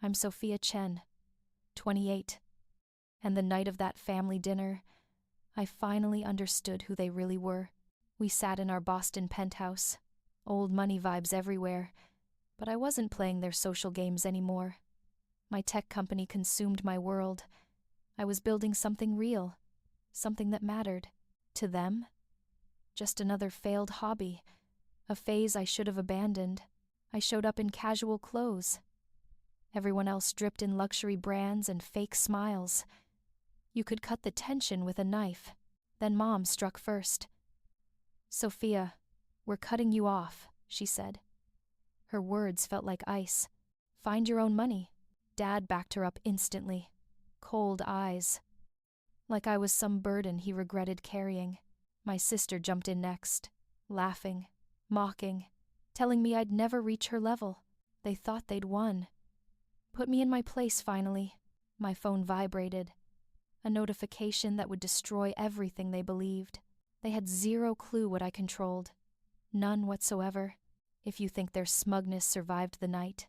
I'm Sophia Chen, 28. And the night of that family dinner, I finally understood who they really were. We sat in our Boston penthouse, old money vibes everywhere, but I wasn't playing their social games anymore. My tech company consumed my world. I was building something real, something that mattered. To them, just another failed hobby, a phase I should have abandoned. I showed up in casual clothes. Everyone else dripped in luxury brands and fake smiles. You could cut the tension with a knife. Then Mom struck first. "Sophia, we're cutting you off," she said. Her words felt like ice. "Find your own money." Dad backed her up instantly. Cold eyes. Like I was some burden he regretted carrying. My sister jumped in next, laughing, mocking, telling me I'd never reach her level. They thought they'd won. Put me in my place finally. My phone vibrated. A notification that would destroy everything they believed. They had zero clue what I controlled. None whatsoever. If you think their smugness survived the night,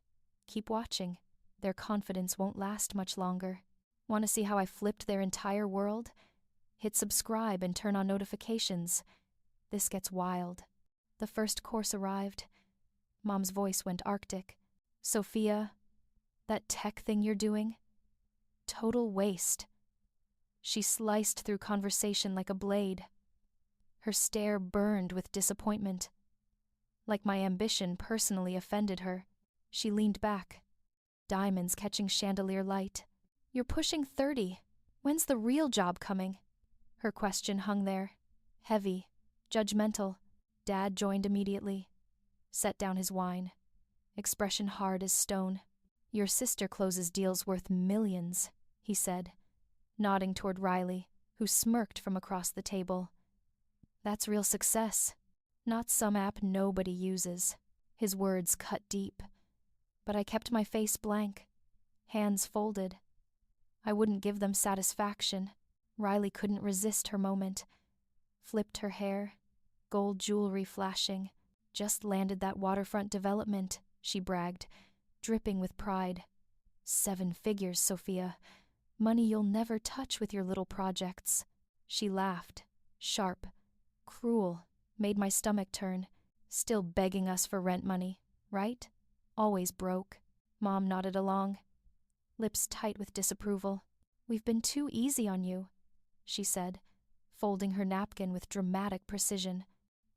keep watching. Their confidence won't last much longer. Want to see how I flipped their entire world? Hit subscribe and turn on notifications. This gets wild. The first course arrived. Mom's voice went arctic. "Sophia, that tech thing you're doing? Total waste." She sliced through conversation like a blade. Her stare burned with disappointment. Like my ambition personally offended her, she leaned back, diamonds catching chandelier light. "You're pushing 30. When's the real job coming?" Her question hung there, heavy, judgmental. Dad joined immediately, set down his wine, expression hard as stone. "Your sister closes deals worth millions," he said, nodding toward Riley, who smirked from across the table. "That's real success, not some app nobody uses." His words cut deep, but I kept my face blank, hands folded. I wouldn't give them satisfaction. Riley couldn't resist her moment. Flipped her hair, gold jewelry flashing. "Just landed that waterfront development," she bragged, dripping with pride. "7 figures, Sophia. Money you'll never touch with your little projects." She laughed, sharp, cruel, made my stomach turn. "Still begging us for rent money, right? Always broke." Mom nodded along, lips tight with disapproval. "We've been too easy on you," she said, folding her napkin with dramatic precision.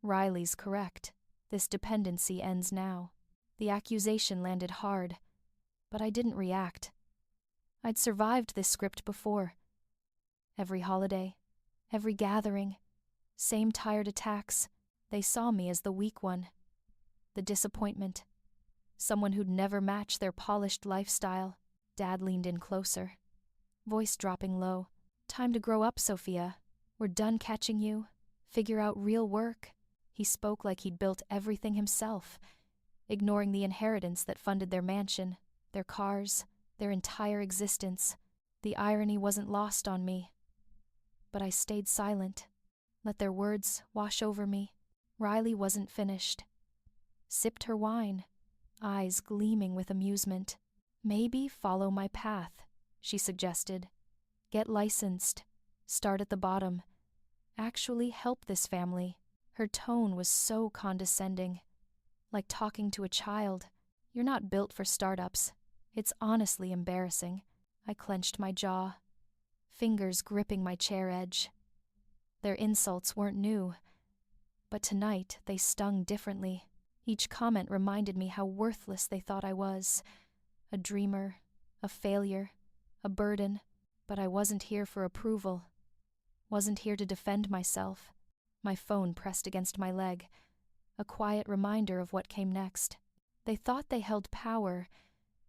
"Riley's correct. This dependency ends now." The accusation landed hard, but I didn't react. I'd survived this script before. Every holiday, every gathering, same tired attacks. They saw me as the weak one, the disappointment, someone who'd never match their polished lifestyle. Dad leaned in closer, voice dropping low. "Time to grow up, Sophia. We're done catching you. Figure out real work." He spoke like he'd built everything himself, ignoring the inheritance that funded their mansion, their cars, their entire existence. The irony wasn't lost on me. But I stayed silent, let their words wash over me. Riley wasn't finished. Sipped her wine, eyes gleaming with amusement. "Maybe follow my path," she suggested. "Get licensed. Start at the bottom. Actually help this family." Her tone was so condescending, like talking to a child. "You're not built for startups. It's honestly embarrassing." I clenched my jaw, fingers gripping my chair edge. Their insults weren't new, but tonight they stung differently. Each comment reminded me how worthless they thought I was. A dreamer, a failure, a burden. But I wasn't here for approval. Wasn't here to defend myself. My phone pressed against my leg, a quiet reminder of what came next. They thought they held power,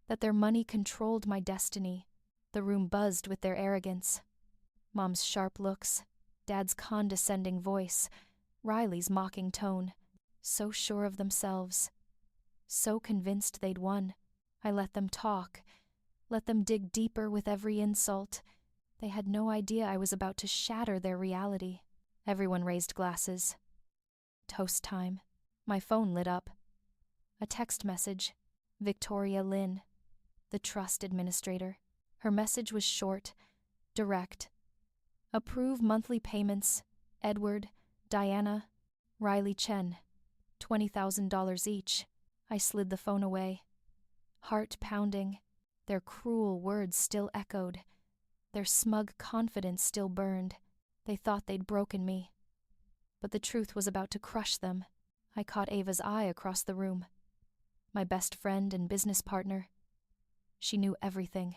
that their money controlled my destiny. The room buzzed with their arrogance. Mom's sharp looks, Dad's condescending voice, Riley's mocking tone. So sure of themselves, so convinced they'd won. I let them talk, let them dig deeper with every insult. They had no idea I was about to shatter their reality. Everyone raised glasses. Toast time. My phone lit up. A text message. Victoria Lynn. the trust administrator. Her message was short, direct. Approve monthly payments. Edward, Diana, Riley Chen. $20,000 each. I slid the phone away. Heart pounding. Their cruel words still echoed. Their smug confidence still burned. They thought they'd broken me. But the truth was about to crush them. I caught Ava's eye across the room. My best friend and business partner. She knew everything.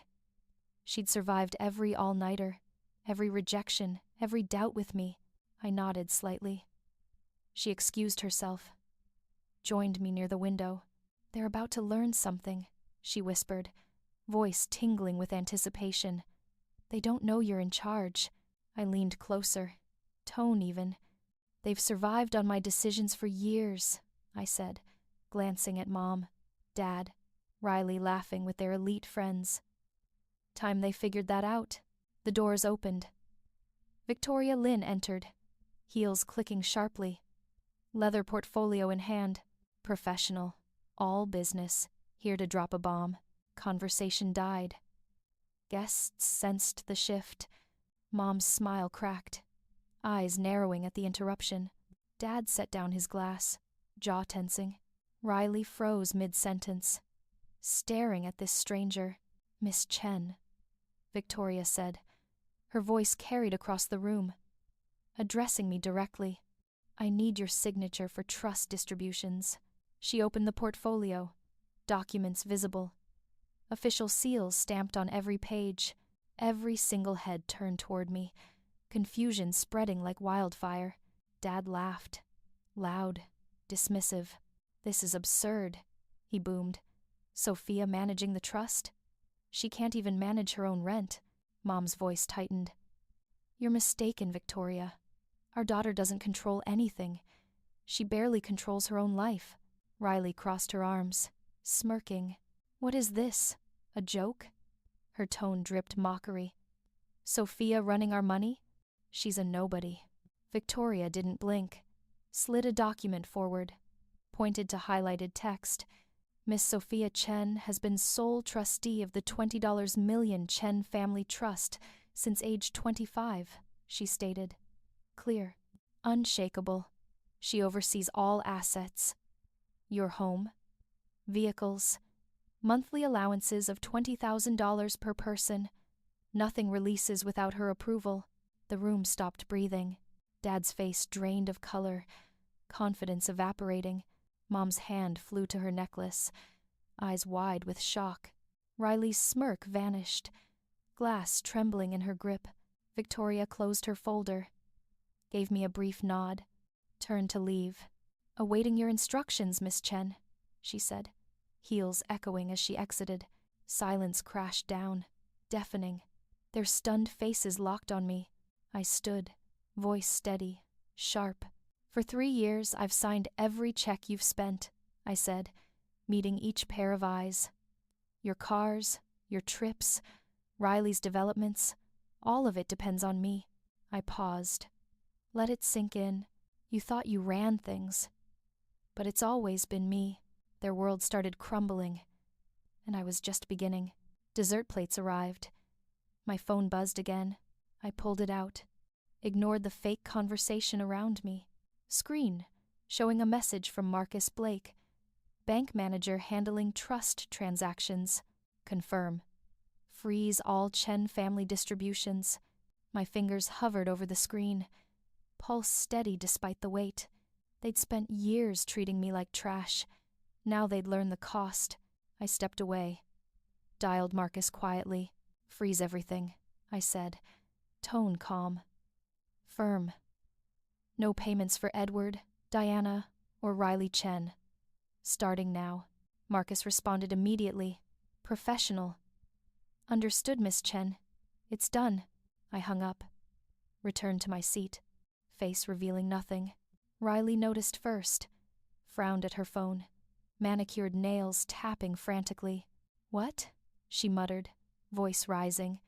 She'd survived every all-nighter, every rejection, every doubt with me. I nodded slightly. She excused herself, joined me near the window. They're about to learn something, she whispered, voice tingling with anticipation. They don't know you're in charge. I leaned closer, tone even. They've survived on my decisions for years, I said, glancing at Mom, Dad, Riley laughing with their elite friends. Time they figured that out. The doors opened. Victoria Lynn entered, heels clicking sharply, leather portfolio in hand, professional, all business, here to drop a bomb. Conversation died. Guests sensed the shift. Mom's smile cracked, eyes narrowing at the interruption. Dad set down his glass, jaw tensing. Riley froze mid-sentence, staring at this stranger. Miss Chen, Victoria said. Her voice carried across the room, addressing me directly. I need your signature for trust distributions. She opened the portfolio, documents visible, official seals stamped on every page. Every single head turned toward me, confusion spreading like wildfire. Dad laughed, loud, dismissive. This is absurd, he boomed. Sophia managing the trust? She can't even manage her own rent. Mom's voice tightened. You're mistaken, Victoria. Our daughter doesn't control anything. She barely controls her own life. Riley crossed her arms, smirking. What is this? A joke? Her tone dripped mockery. Sophia running our money? She's a nobody. Victoria didn't blink, slid a document forward, pointed to highlighted text. Miss Sophia Chen has been sole trustee of the $20 million Chen Family Trust since age 25, she stated. Clear, unshakable. She oversees all assets. Your home, vehicles, monthly allowances of $20,000 per person. Nothing releases without her approval. The room stopped breathing. Dad's face drained of color, confidence evaporating. Mom's hand flew to her necklace, eyes wide with shock. Riley's smirk vanished, glass trembling in her grip. Victoria closed her folder, gave me a brief nod, turned to leave. Awaiting your instructions, Miss Chen, she said, heels echoing as she exited. Silence crashed down, deafening. Their stunned faces locked on me. I stood, voice steady, sharp. For 3 years, I've signed every check you've spent, I said, meeting each pair of eyes. Your cars, your trips, Riley's developments, all of it depends on me. I paused. Let it sink in. You thought you ran things. But it's always been me. Their world started crumbling, and I was just beginning. Dessert plates arrived. My phone buzzed again. I pulled it out, ignored the fake conversation around me. Screen, showing a message from Marcus Blake. Bank manager handling trust transactions. Confirm. Freeze all Chen family distributions. My fingers hovered over the screen, pulse steady despite the wait. They'd spent years treating me like trash. Now they'd learn the cost. I stepped away. Dialed Marcus quietly. Freeze everything, I said, tone calm, firm. No payments for Edward, Diana, or Riley Chen. Starting now. Marcus responded immediately. Professional. Understood, Miss Chen. It's done. I hung up. Returned to my seat, face revealing nothing. Riley noticed first. Frowned at her phone. Manicured nails tapping frantically. What? She muttered, voice rising.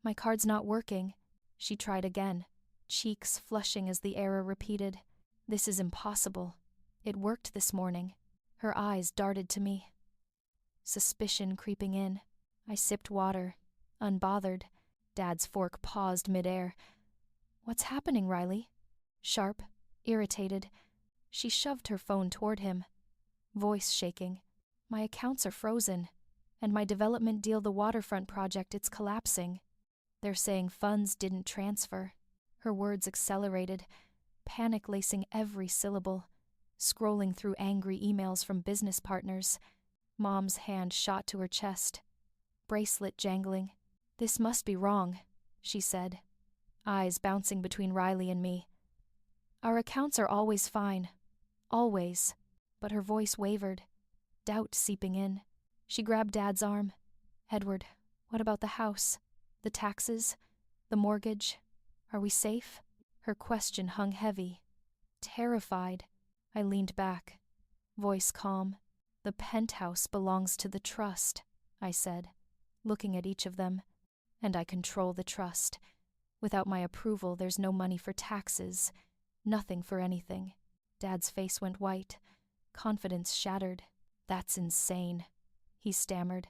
My card's not working. She tried again, cheeks flushing as the error repeated. This is impossible. It worked this morning. Her eyes darted to me. Suspicion creeping in. I sipped water, unbothered. Dad's fork paused midair. "What's happening, Riley?" Sharp, irritated. She shoved her phone toward him, voice shaking. "My accounts are frozen, and my development deal, the waterfront project, it's collapsing. They're saying funds didn't transfer." Her words accelerated, panic lacing every syllable, scrolling through angry emails from business partners. Mom's hand shot to her chest, bracelet jangling. "This must be wrong," she said, eyes bouncing between Riley and me. "Our accounts are always fine. Always." But her voice wavered, doubt seeping in. She grabbed Dad's arm. "Edward, what about the house? The taxes? The mortgage? Are we safe?" Her question hung heavy. Terrified, I leaned back, voice calm. "The penthouse belongs to the trust," I said, looking at each of them. "And I control the trust. Without my approval, there's no money for taxes, nothing for anything." Dad's face went white, confidence shattered. "That's insane," he stammered,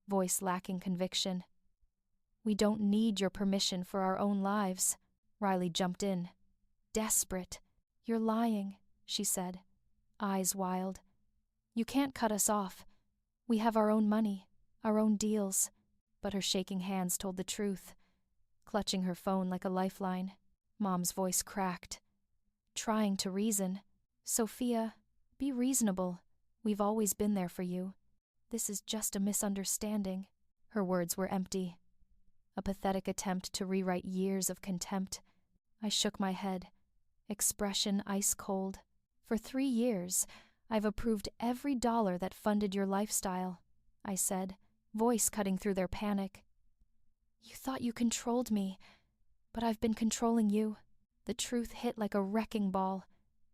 voice lacking conviction. "We don't need your permission for our own lives." Riley jumped in, desperate. "You're lying," she said, eyes wild. "You can't cut us off. We have our own money, our own deals." But her shaking hands told the truth, clutching her phone like a lifeline. Mom's voice cracked, trying to reason. "Sophia, be reasonable. We've always been there for you. This is just a misunderstanding." Her words were empty, a pathetic attempt to rewrite years of contempt. I shook my head, expression ice cold. "For 3 years, I've approved every dollar that funded your lifestyle," I said, voice cutting through their panic. "You thought you controlled me, but I've been controlling you." The truth hit like a wrecking ball,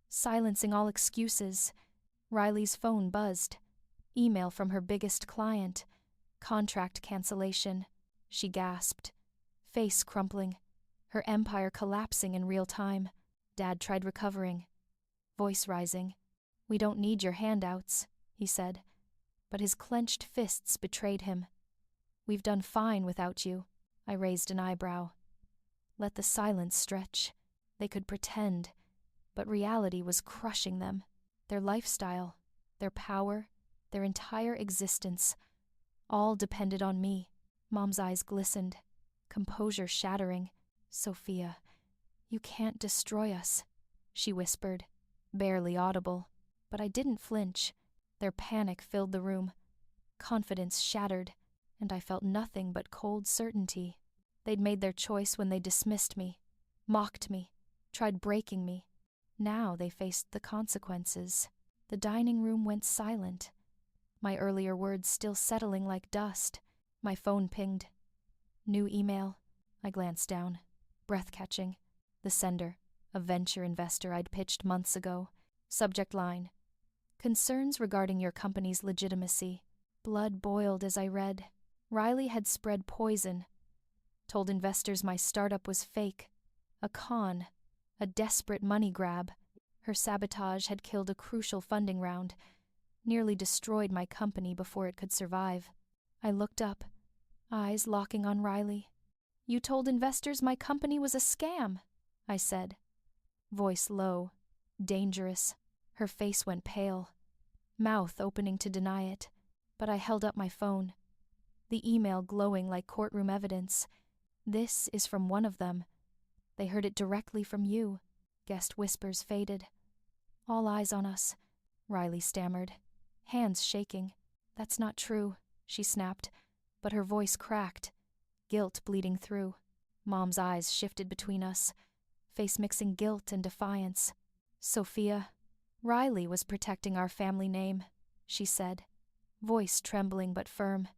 silencing all excuses. Riley's phone buzzed. Email from her biggest client. Contract cancellation. She gasped, face crumpling, her empire collapsing in real time. Dad tried recovering, voice rising. "We don't need your handouts," he said, but his clenched fists betrayed him. "We've done fine without you." I raised an eyebrow. Let the silence stretch. They could pretend, but reality was crushing them. Their lifestyle, their power, their entire existence, all depended on me. Mom's eyes glistened, composure shattering. "Sophia, you can't destroy us," she whispered, barely audible. But I didn't flinch. Their panic filled the room. Confidence shattered, and I felt nothing but cold certainty. They'd made their choice when they dismissed me, mocked me, tried breaking me. Now they faced the consequences. The dining room went silent, my earlier words still settling like dust. My phone pinged. New email. I glanced down, breath catching. The sender, a venture investor I'd pitched months ago. Subject line: "Concerns regarding your company's legitimacy." Blood boiled as I read. Riley had spread poison, told investors my startup was fake, a con, a desperate money grab. Her sabotage had killed a crucial funding round, nearly destroyed my company before it could survive. I looked up, eyes locking on Riley. "You told investors my company was a scam," I said, voice low, dangerous. Her face went pale, mouth opening to deny it, but I held up my phone, the email glowing like courtroom evidence. "This is from one of them. They heard it directly from you." Guest whispers faded. "All eyes on us," Riley stammered, hands shaking. "That's not true," she snapped, but her voice cracked, guilt bleeding through. Mom's eyes shifted between us, face mixing guilt and defiance. "Sophia, Riley was protecting our family name," she said, voice trembling but firm.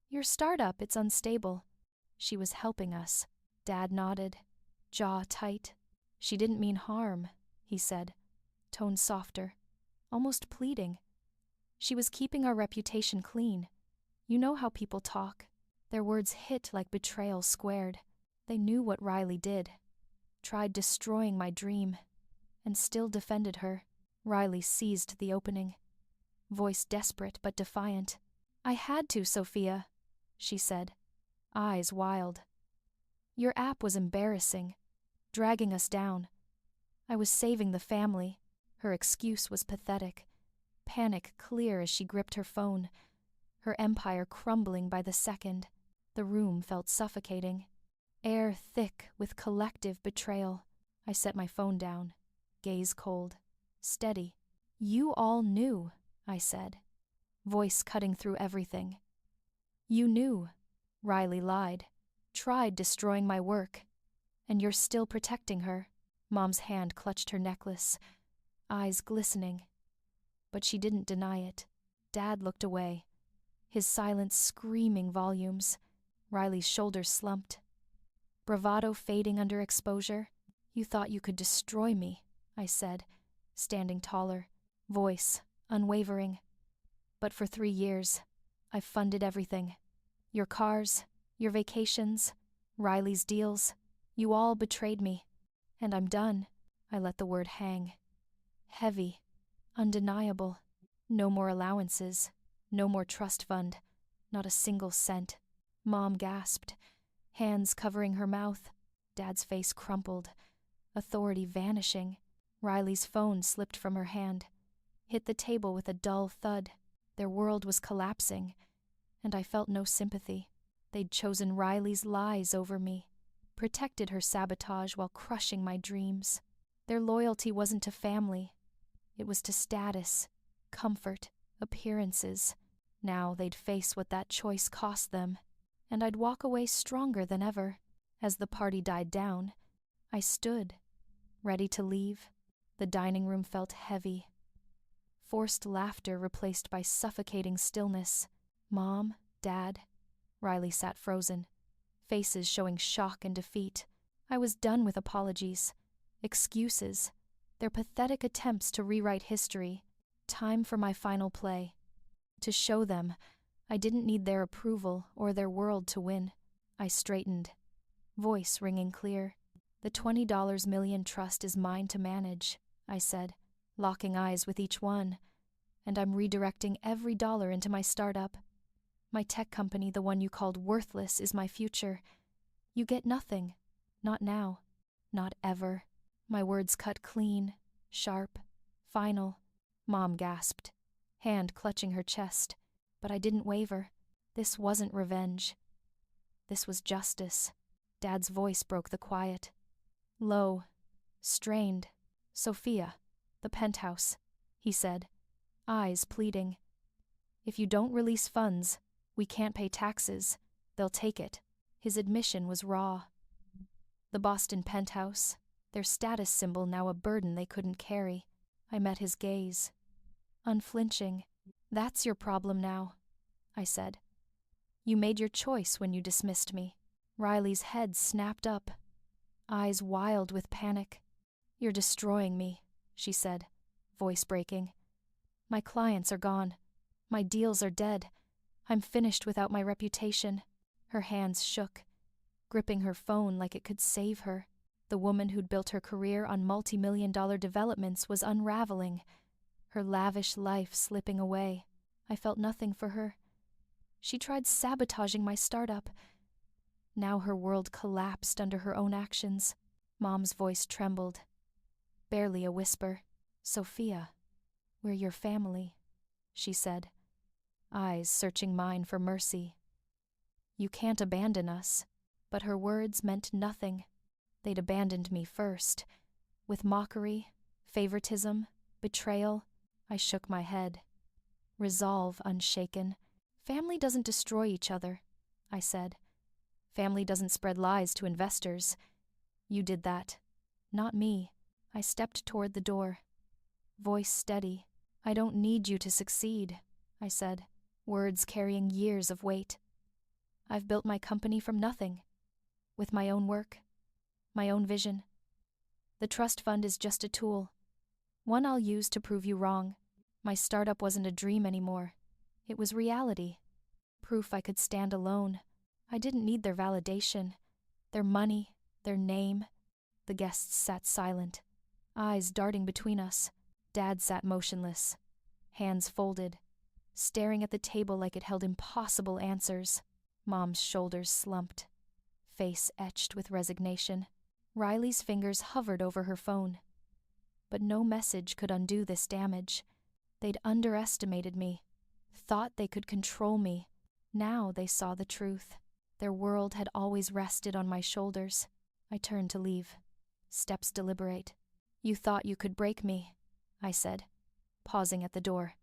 "Your startup, it's unstable. She was helping us." Dad nodded, jaw tight. "She didn't mean harm," he said, tone softer, almost pleading. "She was keeping our reputation clean. You know how people talk." Their words hit like betrayal squared. They knew what Riley did, tried destroying my dream, and still defended her. Riley seized the opening, voice desperate but defiant. "I had to, Sophia. she said, eyes wild. Your app was embarrassing, dragging us down. I was saving the family. Her excuse was pathetic. Panic clear as she gripped her phone, her empire crumbling by the second. The room felt suffocating, air thick with collective betrayal. I set my phone down, gaze cold, steady. You all knew, I said, voice cutting through everything. You knew. Riley lied, tried destroying my work, and you're still protecting her. Mom's hand clutched her necklace, eyes glistening. But she didn't deny it. Dad looked away, his silence screaming volumes. Riley's shoulders slumped, bravado fading under exposure. You thought you could destroy me, I said, standing taller, voice unwavering. But for 3 years, I've funded everything. Your cars, your vacations, Riley's deals. You all betrayed me. And I'm done. I let the word hang. Heavy, undeniable. No more allowances, no more trust fund, not a single cent. Mom gasped, hands covering her mouth. Dad's face crumpled, authority vanishing. Riley's phone slipped from her hand, hit the table with a dull thud. Their world was collapsing, and I felt no sympathy. They'd chosen Riley's lies over me, protected her sabotage while crushing my dreams. Their loyalty wasn't to family. It was to status, comfort, appearances. Now they'd face what that choice cost them, and I'd walk away stronger than ever. As the party died down, I stood, ready to leave. The dining room felt heavy. Forced laughter replaced by suffocating stillness. Mom, Dad. Riley sat frozen, faces showing shock and defeat. I was done with apologies, excuses, their pathetic attempts to rewrite history. Time for my final play. To show them I didn't need their approval or their world to win. I straightened, voice ringing clear. The $20 million trust is mine to manage, I said, locking eyes with each one. And I'm redirecting every dollar into my startup. My tech company, the one you called worthless, is my future. You get nothing. Not now. Not ever. My words cut clean, sharp, final. Mom gasped, hand clutching her chest. But I didn't waver. This wasn't revenge. This was justice. Dad's voice broke the quiet. Low, strained. Sophia, the penthouse, he said, eyes pleading. If you don't release funds, we can't pay taxes. They'll take it. His admission was raw. The Boston penthouse, their status symbol now a burden they couldn't carry. I met his gaze. Unflinching. That's your problem now, I said. You made your choice when you dismissed me. Riley's head snapped up, eyes wild with panic. You're destroying me, she said, voice breaking. My clients are gone. My deals are dead. I'm finished without my reputation. Her hands shook, gripping her phone like it could save her. The woman who'd built her career on multi-million-dollar developments was unraveling, her lavish life slipping away. I felt nothing for her. She tried sabotaging my startup. Now her world collapsed under her own actions. Mom's voice trembled, barely a whisper. Sophia, we're your family, she said, eyes searching mine for mercy. You can't abandon us. But her words meant nothing. They'd abandoned me first. With mockery, favoritism, betrayal, I shook my head. Resolve unshaken. Family doesn't destroy each other, I said. Family doesn't spread lies to investors. You did that. Not me. I stepped toward the door. Voice steady. I don't need you to succeed, I said, words carrying years of weight. I've built my company from nothing, with my own work, my own vision. The trust fund is just a tool, one I'll use to prove you wrong. My startup wasn't a dream anymore. It was reality, proof I could stand alone. I didn't need their validation, their money, their name. The guests sat silent, eyes darting between us. Dad sat motionless, hands folded, staring at the table like it held impossible answers. Mom's shoulders slumped, face etched with resignation. Riley's fingers hovered over her phone. But no message could undo this damage. They'd underestimated me, thought they could control me. Now they saw the truth. Their world had always rested on my shoulders. I turned to leave. Steps deliberate. "You thought you could break me," I said, pausing at the door.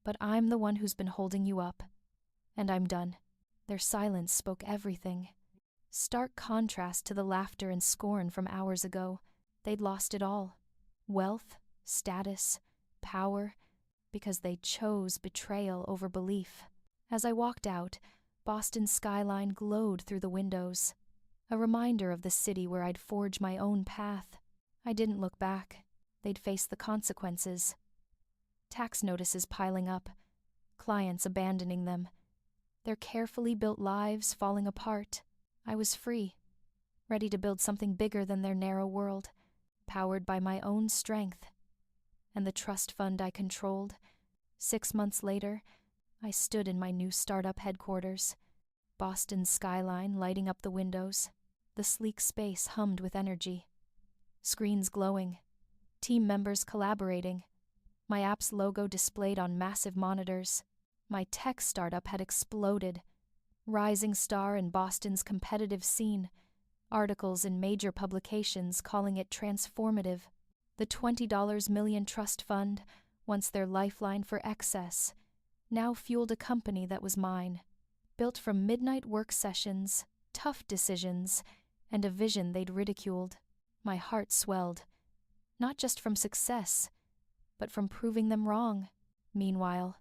"But I'm the one who's been holding you up. And I'm done." Their silence spoke everything. Stark contrast to the laughter and scorn from hours ago. They'd lost it all. Wealth, status, power, because they chose betrayal over belief. As I walked out, Boston's skyline glowed through the windows, a reminder of the city where I'd forge my own path. I didn't look back. They'd face the consequences. Tax notices piling up, clients abandoning them, their carefully built lives falling apart. I was free, ready to build something bigger than their narrow world, powered by my own strength. And the trust fund I controlled. 6 months later, I stood in my new startup headquarters, Boston's skyline lighting up the windows. The sleek space hummed with energy. Screens glowing, team members collaborating, my app's logo displayed on massive monitors. My tech startup had exploded. Rising star in Boston's competitive scene, articles in major publications calling it transformative. The $20 million trust fund, once their lifeline for excess, now fueled a company that was mine, built from midnight work sessions, tough decisions, and a vision they'd ridiculed. My heart swelled, not just from success, but from proving them wrong. Meanwhile,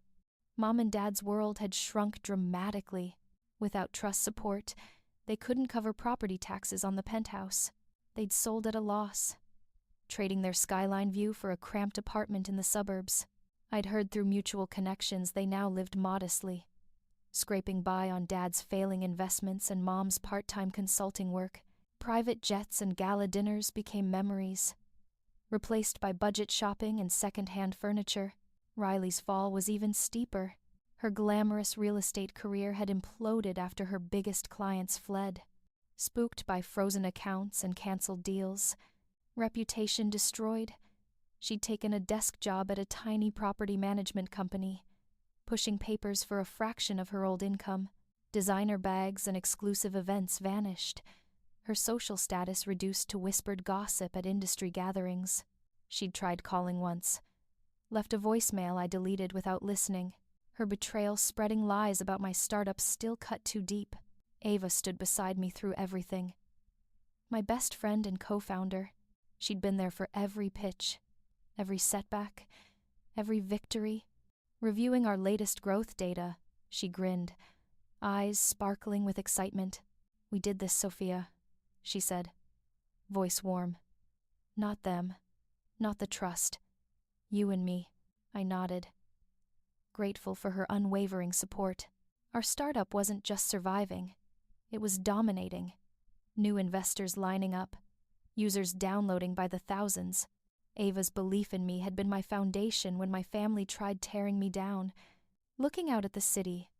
Mom and Dad's world had shrunk dramatically. Without trust support, they couldn't cover property taxes on the penthouse. They'd sold at a loss, trading their skyline view for a cramped apartment in the suburbs. I'd heard through mutual connections they now lived modestly, scraping by on Dad's failing investments and Mom's part-time consulting work. Private jets and gala dinners became memories, replaced by budget shopping and second-hand furniture. Riley's fall was even steeper. Her glamorous real estate career had imploded after her biggest clients fled. Spooked by frozen accounts and canceled deals, reputation destroyed, she'd taken a desk job at a tiny property management company, pushing papers for a fraction of her old income. Designer bags and exclusive events vanished, her social status reduced to whispered gossip at industry gatherings. She'd tried calling once, left a voicemail I deleted without listening. Her betrayal spreading lies about my startup still cut too deep. Ava stood beside me through everything. My best friend and co-founder. She'd been there for every pitch, every setback, every victory. Reviewing our latest growth data, she grinned, eyes sparkling with excitement. "We did this, Sophia," she said, voice warm. "Not them, not the trust. You and me." I nodded, grateful for her unwavering support. Our startup wasn't just surviving, it was dominating. New investors lining up, users downloading by the thousands. Ava's belief in me had been my foundation when my family tried tearing me down. Looking out at the city,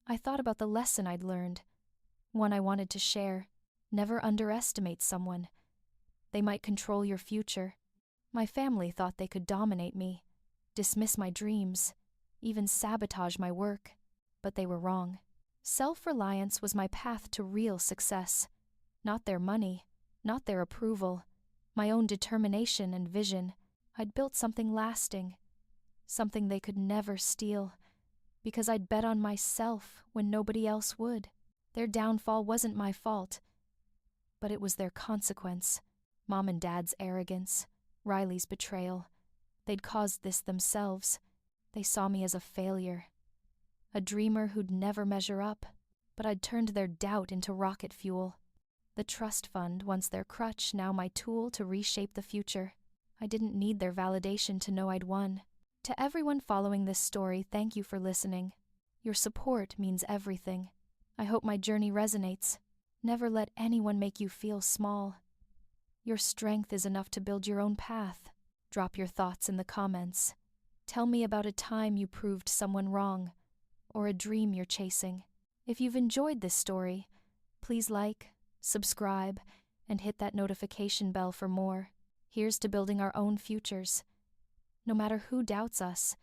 I thought about the lesson I'd learned, one I wanted to share. Never underestimate someone. They might control your future. My family thought they could dominate me, dismiss my dreams, even sabotage my work, but they were wrong. Self-reliance was my path to real success. Not their money, not their approval, my own determination and vision. I'd built something lasting, something they could never steal, because I'd bet on myself when nobody else would. Their downfall wasn't my fault, but it was their consequence. Mom and Dad's arrogance, Riley's betrayal. They'd caused this themselves. They saw me as a failure, a dreamer who'd never measure up, but I'd turned their doubt into rocket fuel. The trust fund, once their crutch, now my tool to reshape the future. I didn't need their validation to know I'd won. To everyone following this story, thank you for listening. Your support means everything. I hope my journey resonates. Never let anyone make you feel small. Your strength is enough to build your own path. Drop your thoughts in the comments. Tell me about a time you proved someone wrong, or a dream you're chasing. If you've enjoyed this story, please like, subscribe, and hit that notification bell for more. Here's to building our own futures. No matter who doubts us,